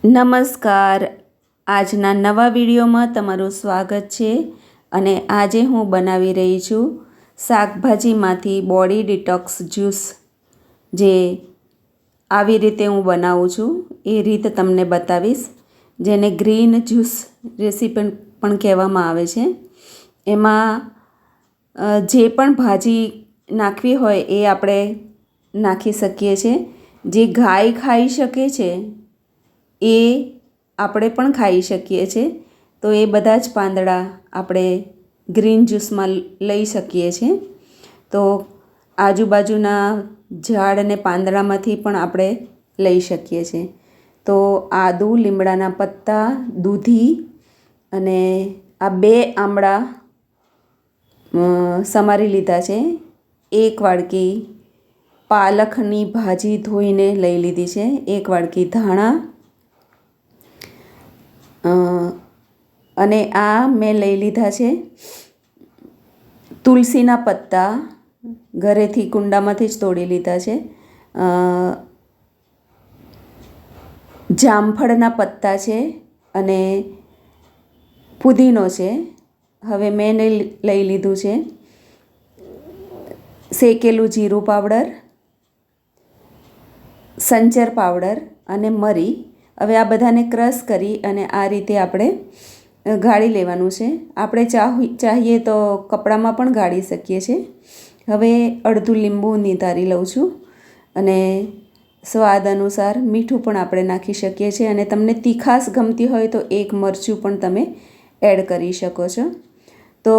નમસ્કાર, આજના નવા વિડીયોમાં તમારું સ્વાગત છે અને આજે હું બનાવી રહી છું શાકભાજીમાંથી બોડી ડિટોક્સ જ્યુસ, જે આવી રીતે હું બનાવું છું એ રીત તમને બતાવીશ, જેને ગ્રીન જ્યુસ રેસીપી પણ કહેવામાં આવે છે। એમાં જે પણ ભાજી નાખવી હોય એ આપણે નાખી શકીએ છીએ। જે ગાય ખાઈ શકે છે એ આપણે પણ ખાઈ શકીએ છીએ, તો એ બધા જ પાંદડા આપણે ગ્રીન જ્યુસમાં લઈ શકીએ છીએ। તો આજુબાજુના ઝાડ અને પાંદડામાંથી પણ આપણે લઈ શકીએ છીએ। તો આદું, લીમડાના પત્તા, દૂધી અને આ 2 આમળા સમારી લીધા છે। 1 વાડકી પાલકની ભાજી ધોઈને લઈ લીધી છે। 1 વાડકી ધાણા અને આ મેં લઈ લીધા છે તુલસીના પત્તા, ઘરેથી કુંડામાંથી જ તોડી લીધા છે। જામફળના પત્તા છે અને પુદીનો છે। હવે મેં લઈ લીધું છે શેકેલું જીરું પાવડર, સંચર પાવડર અને મરી। હવે આ બધાને ક્રશ કરી અને આ રીતે આપણે ગાળી લેવાનું છે। આપણે ચાહીએ તો કપડામાં પણ ગાળી શકીએ છીએ। હવે અડધું લીંબુ નિતારી લઉં છું અને સ્વાદ અનુસાર મીઠું પણ આપણે નાખી શકીએ છીએ, અને તમને તીખાશ ગમતી હોય તો 1 મરચું પણ તમે એડ કરી શકો છો। તો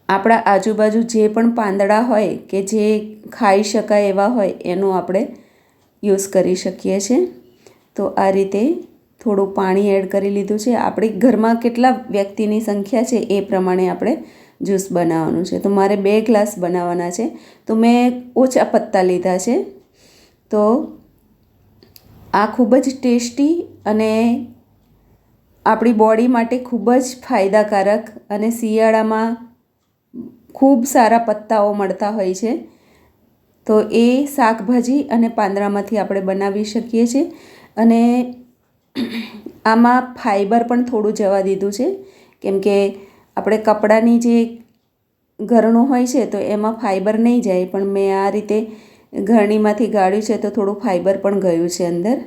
આપણા આજુબાજુ જે પણ પાંદડા હોય કે જે ખાઈ શકાય એવા હોય એનો આપણે યુઝ કરી શકીએ છીએ। તો આ રીતે થોડું પાણી એડ કરી લીધું છે। આપણી ઘરમાં કેટલા વ્યક્તિની સંખ્યા છે એ પ્રમાણે આપણે જ્યુસ બનાવવાનું છે। તો મારે 2 ગ્લાસ બનાવવાના છે, તો મેં ઓછા પત્તા લીધા છે। તો આ ખૂબ જ ટેસ્ટી અને આપણી બોડી માટે ખૂબ જ ફાયદાકારક અને શિયાળામાં ખૂબ સારા પત્તાઓ મળતા હોય છે, તો એ શાકભાજી અને પાંદડામાંથી આપણે બનાવી શકીએ છીએ। અને આમાં ફાઈબર પણ થોડું જવા દીધું છે, કેમ કે આપણે કપડાની જે ગરણું હોય છે તો એમાં ફાઈબર નહીં જાય, પણ મેં આ રીતે ગરણીમાંથી ગાળ્યું છે તો થોડું ફાઈબર પણ ગયું છે અંદર।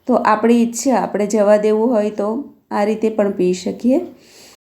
તો આપણી ઈચ્છા, આપણે જવા દેવું હોય તો આ રીતે પણ પી શકીએ।